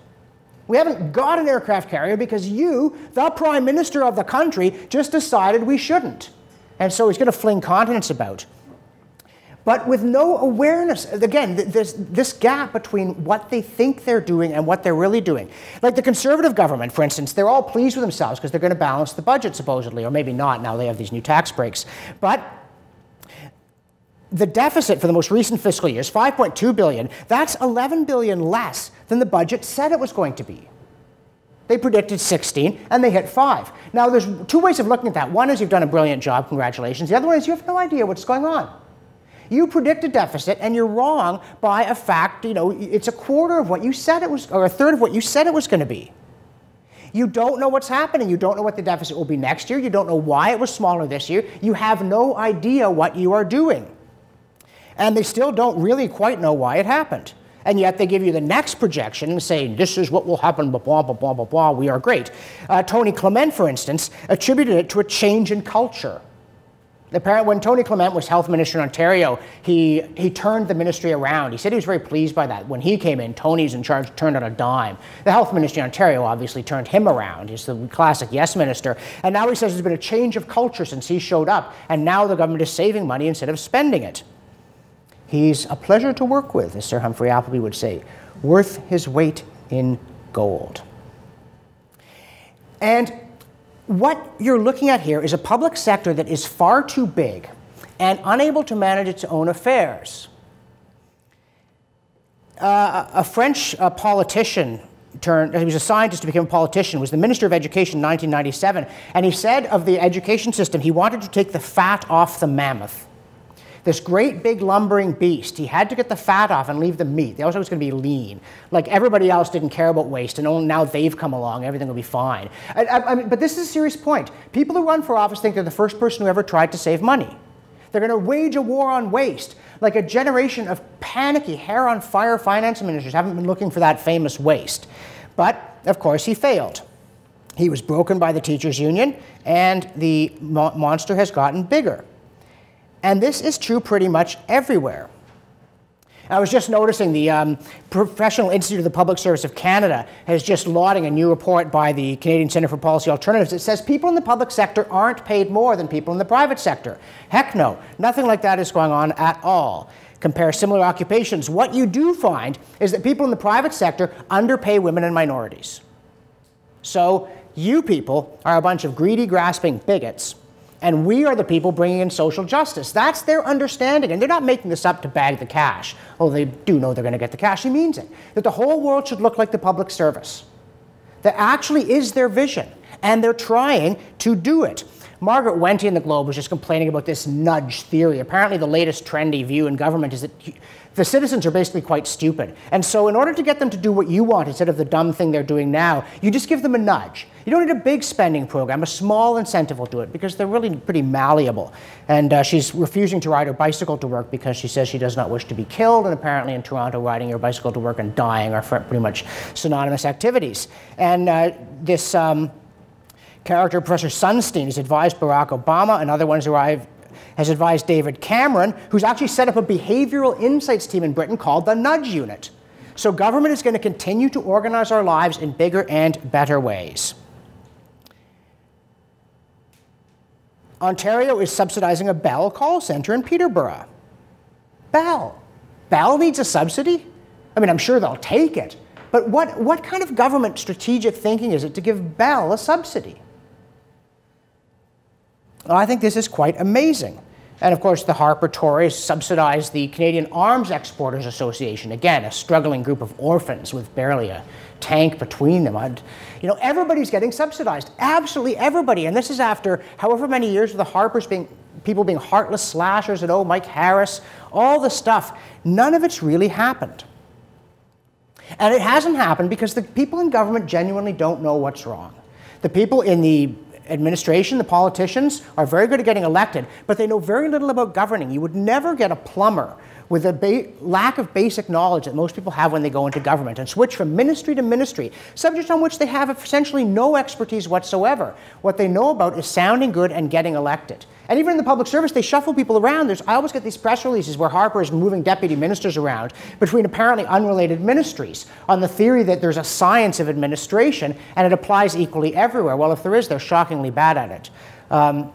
We haven't got an aircraft carrier because you, the Prime Minister of the country, just decided we shouldn't." And so he's going to fling continents about. But with no awareness, again, this gap between what they think they're doing and what they're really doing. Like the Conservative government, for instance, they're all pleased with themselves because they're going to balance the budget, supposedly, or maybe not, now they have these new tax breaks. But the deficit for the most recent fiscal year is $5.2 billion. That's $11 billion less than the budget said it was going to be. They predicted 16, and they hit 5. Now, there's 2 ways of looking at that. One is you've done a brilliant job, congratulations. The other one is you have no idea what's going on. You predict a deficit, and you're wrong by a fact, you know, it's a quarter of what you said it was, or a third of what you said it was going to be. You don't know what's happening. You don't know what the deficit will be next year. You don't know why it was smaller this year. You have no idea what you are doing. And they still don't really quite know why it happened. And yet they give you the next projection and say, this is what will happen, blah, blah, blah, blah, blah, blah, we are great. Tony Clement, for instance, attributed it to a change in culture. Apparently, when Tony Clement was health minister in Ontario, he turned the ministry around. He said he was very pleased by that. When he came in, Tony's in charge, turned on a dime. The health ministry in Ontario obviously turned him around. He's the classic yes minister. And now he says there's been a change of culture since he showed up, and now the government is saving money instead of spending it. He's a pleasure to work with, as Sir Humphrey Appleby would say, worth his weight in gold. And what you're looking at here is a public sector that is far too big and unable to manage its own affairs. A French politician he was a scientist to become a politician, was the Minister of Education in 1997, and he said of the education system, he wanted to take the fat off the mammoth. This great big lumbering beast, he had to get the fat off and leave the meat. They also was going to be lean. Like everybody else didn't care about waste, and only now they've come along, everything will be fine. But this is a serious point. People who run for office think they're the first person who ever tried to save money. They're going to wage a war on waste. Like a generation of panicky, hair-on-fire finance ministers haven't been looking for that famous waste. But, of course, he failed. He was broken by the teachers' union, and the monster has gotten bigger. And this is true pretty much everywhere. I was just noticing the Professional Institute of the Public Service of Canada is just lauding a new report by the Canadian Centre for Policy Alternatives. It says people in the public sector aren't paid more than people in the private sector. Heck no, nothing like that is going on at all. Compare similar occupations. What you do find is that people in the private sector underpay women and minorities. So you people are a bunch of greedy, grasping bigots, and we are the people bringing in social justice. That's their understanding, and they're not making this up to bag the cash. Although they do know they're going to get the cash. He means it. That the whole world should look like the public service. That actually is their vision, and they're trying to do it. Margaret Wente in the Globe was just complaining about this nudge theory. Apparently the latest trendy view in government is that the citizens are basically quite stupid. And so in order to get them to do what you want instead of the dumb thing they're doing now, you just give them a nudge. You don't need a big spending program. A small incentive will do it because they're really pretty malleable. And she's refusing to ride her bicycle to work because she says she does not wish to be killed. And apparently in Toronto, riding your bicycle to work and dying are pretty much synonymous activities. And this character, Professor Sunstein, has advised Barack Obama, and other ones has advised David Cameron, who's actually set up a behavioral insights team in Britain called the Nudge Unit. So government is going to continue to organize our lives in bigger and better ways. Ontario is subsidizing a Bell call center in Peterborough. Bell. Bell needs a subsidy? I mean, I'm sure they'll take it. But what kind of government strategic thinking is it to give Bell a subsidy? Well, I think this is quite amazing. And of course, the Harper Tories subsidize the Canadian Arms Exporters Association. Again, a struggling group of orphans with barely a tank between them. Everybody's getting subsidized. Absolutely everybody. And this is after however many years of the Harpers people being heartless slashers and Mike Harris, all the stuff. None of it's really happened. And it hasn't happened because the people in government genuinely don't know what's wrong. The people in the administration, the politicians, are very good at getting elected, but they know very little about governing. You would never get a plumber with a lack of basic knowledge that most people have when they go into government and switch from ministry to ministry, subjects on which they have essentially no expertise whatsoever. What they know about is sounding good and getting elected. And even in the public service, they shuffle people around. I always get these press releases where Harper is moving deputy ministers around between apparently unrelated ministries on the theory that there's a science of administration and it applies equally everywhere. Well, if there is, they're shockingly bad at it.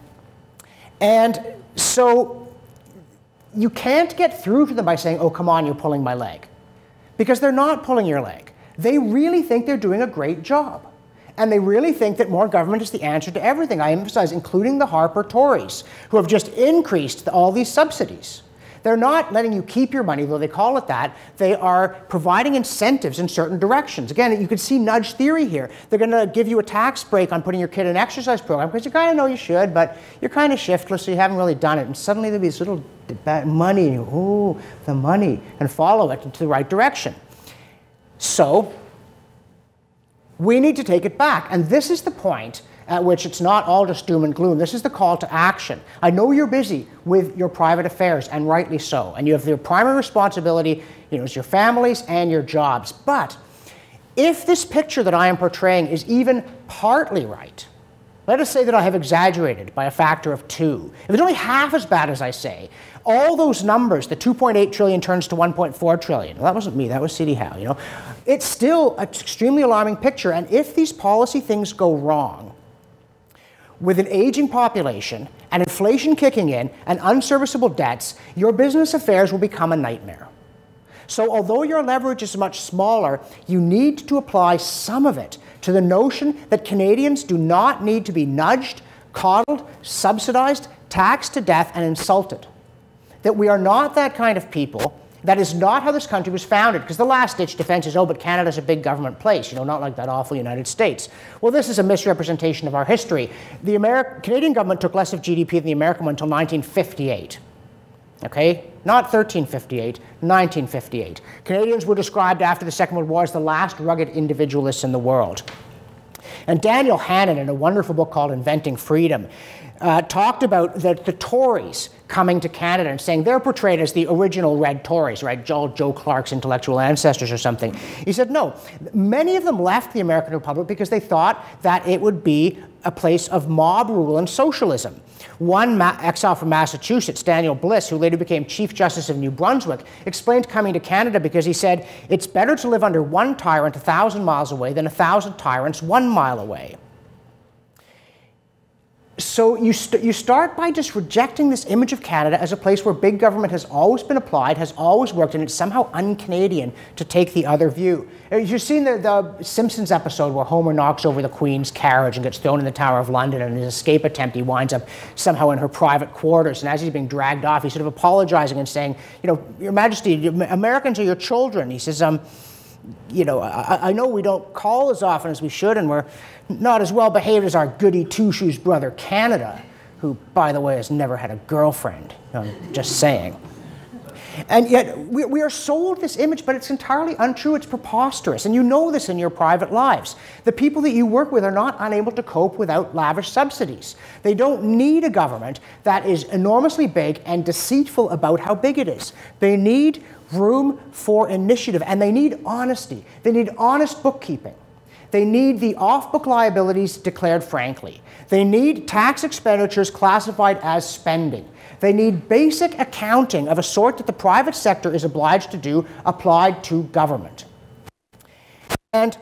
And so you can't get through to them by saying, oh, come on, you're pulling my leg. Because they're not pulling your leg. They really think they're doing a great job. And they really think that more government is the answer to everything. I emphasize, including the Harper Tories, who have just increased all these subsidies. They're not letting you keep your money, though they call it that. They are providing incentives in certain directions. Again, you can see nudge theory here. They're going to give you a tax break on putting your kid in an exercise program because you kind of know you should, but you're kind of shiftless, so you haven't really done it. And suddenly there'll be this little money, and you, ooh, the money, and follow it into the right direction. So we need to take it back. And this is the point at which it's not all just doom and gloom. This is the call to action. I know you're busy with your private affairs, and rightly so. And you have your primary responsibility, is your families and your jobs. But if this picture that I am portraying is even partly right, let us say that I have exaggerated by a factor of 2. If it's only half as bad as I say, all those numbers, the 2.8 trillion turns to 1.4 trillion. Well, that wasn't me, that was C.D. Howe, It's still an extremely alarming picture. And if these policy things go wrong, with an aging population and inflation kicking in and unserviceable debts, your business affairs will become a nightmare. So although your leverage is much smaller, you need to apply some of it to the notion that Canadians do not need to be nudged, coddled, subsidized, taxed to death, and insulted. That we are not that kind of people. That is not how this country was founded, because the last-ditch defense is, oh, but Canada's a big government place, not like that awful United States. Well, this is a misrepresentation of our history. The Canadian government took less of GDP than the American one until 1958. Okay? Not 1358, 1958. Canadians were described after the Second World War as the last rugged individualists in the world. And Daniel Hannan, in a wonderful book called Inventing Freedom, talked about the Tories coming to Canada and saying they're portrayed as the original Red Tories, right? Joe Clark's intellectual ancestors or something. He said, no, many of them left the American Republic because they thought that it would be a place of mob rule and socialism. One exile from Massachusetts, Daniel Bliss, who later became Chief Justice of New Brunswick, explained coming to Canada because he said, it's better to live under one tyrant 1,000 miles away than 1,000 tyrants 1 mile away. So you start by just rejecting this image of Canada as a place where big government has always been applied, has always worked, and it's somehow un-Canadian to take the other view. You've seen the Simpsons episode where Homer knocks over the Queen's carriage and gets thrown in the Tower of London, and in his escape attempt he winds up somehow in her private quarters, and as he's being dragged off he's sort of apologizing and saying, you know, Your Majesty, Americans are your children. He says, you know, I know we don't call as often as we should, and we're not as well behaved as our goody two-shoes brother Canada, who, by the way, has never had a girlfriend. I'm just saying. And yet we are sold this image, but it's entirely untrue. It's preposterous, and you know this in your private lives. The people that you work with are not unable to cope without lavish subsidies. They don't need a government that is enormously big and deceitful about how big it is. They need room for initiative, and they need honesty. They need honest bookkeeping. They need the off-book liabilities declared frankly. They need tax expenditures classified as spending. They need basic accounting of a sort that the private sector is obliged to do applied to government. And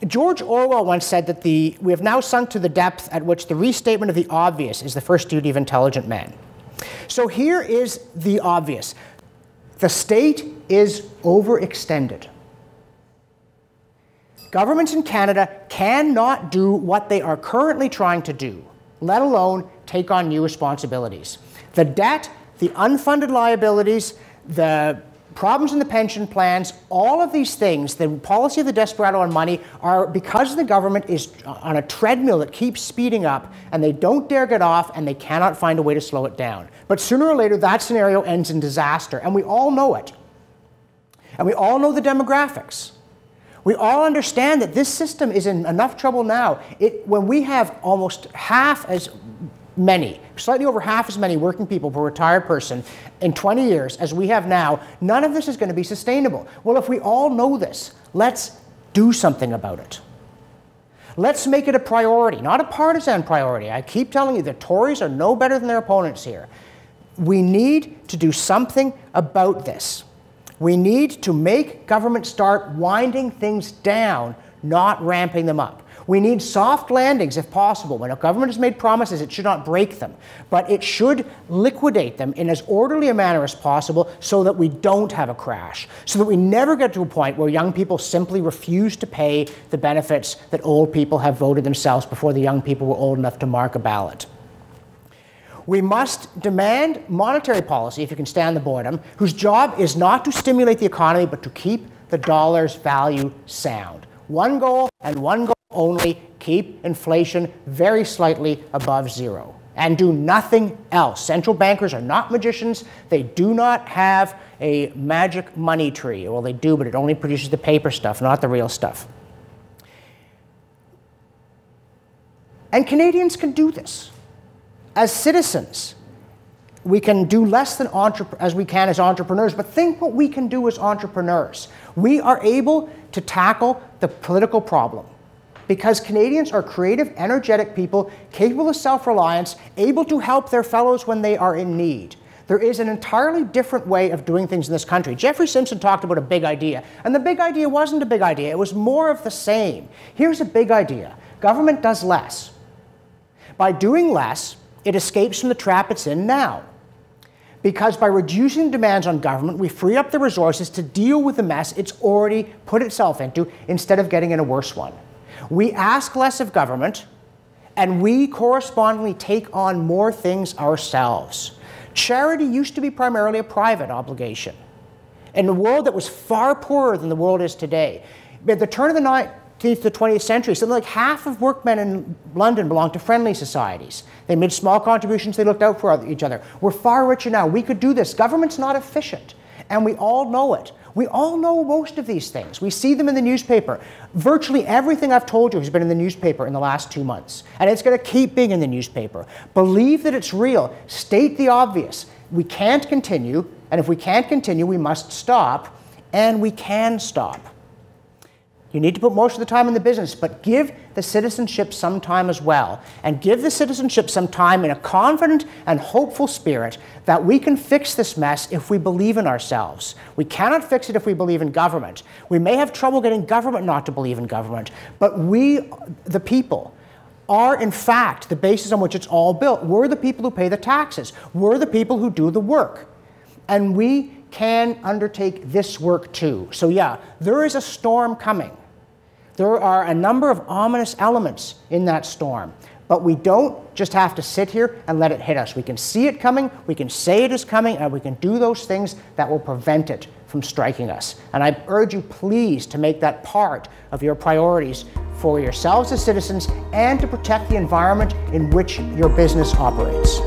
George Orwell once said that we have now sunk to the depth at which the restatement of the obvious is the first duty of intelligent men. So here is the obvious. The state is overextended. Governments in Canada cannot do what they are currently trying to do, let alone take on new responsibilities. The debt, the unfunded liabilities, the problems in the pension plans, all of these things, the policy of the desperado on money, are because the government is on a treadmill that keeps speeding up, and they don't dare get off, and they cannot find a way to slow it down. But sooner or later, that scenario ends in disaster, and we all know it. And we all know the demographics. We all understand that this system is in enough trouble now. When we have almost half as many, slightly over half as many working people per retired person in 20 years as we have now, none of this is going to be sustainable. Well, if we all know this, let's do something about it. Let's make it a priority, not a partisan priority. I keep telling you, the Tories are no better than their opponents here. We need to do something about this. We need to make government start winding things down, not ramping them up. We need soft landings if possible. When a government has made promises, it should not break them, but it should liquidate them in as orderly a manner as possible so that we don't have a crash, so that we never get to a point where young people simply refuse to pay the benefits that old people have voted themselves before the young people were old enough to mark a ballot. We must demand monetary policy, if you can stand the boredom, whose job is not to stimulate the economy, but to keep the dollar's value sound. One goal, and one goal only: keep inflation very slightly above zero. And do nothing else. Central bankers are not magicians. They do not have a magic money tree. Well, they do, but it only produces the paper stuff, not the real stuff. And Canadians can do this. As citizens, we can do less than as we can as entrepreneurs, but think what we can do as entrepreneurs. We are able to tackle the political problem because Canadians are creative, energetic people, capable of self-reliance, able to help their fellows when they are in need. There is an entirely different way of doing things in this country. Jeffrey Simpson talked about a big idea, and the big idea wasn't a big idea. It was more of the same. Here's a big idea. Government does less. By doing less, it escapes from the trap it's in now. Because by reducing demands on government, we free up the resources to deal with the mess it's already put itself into instead of getting in a worse one. We ask less of government, and we correspondingly take on more things ourselves. Charity used to be primarily a private obligation in a world that was far poorer than the world is today. At the turn of the 19th to the 20th century, something like half of workmen in London belonged to friendly societies. They made small contributions, they looked out for each other. We're far richer now. We could do this. Government's not efficient, and we all know it. We all know most of these things. We see them in the newspaper. Virtually everything I've told you has been in the newspaper in the last 2 months, and it's going to keep being in the newspaper. Believe that it's real. State the obvious. We can't continue, and if we can't continue, we must stop, and we can stop. You need to put most of the time in the business, but give the citizenship some time as well. And give the citizenship some time in a confident and hopeful spirit that we can fix this mess if we believe in ourselves. We cannot fix it if we believe in government. We may have trouble getting government not to believe in government, but we, the people, are in fact the basis on which it's all built. We're the people who pay the taxes. We're the people who do the work. And we can undertake this work too. So yeah, there is a storm coming. There are a number of ominous elements in that storm. But we don't just have to sit here and let it hit us. We can see it coming, we can say it is coming, and we can do those things that will prevent it from striking us. And I urge you, please, to make that part of your priorities for yourselves as citizens and to protect the environment in which your business operates.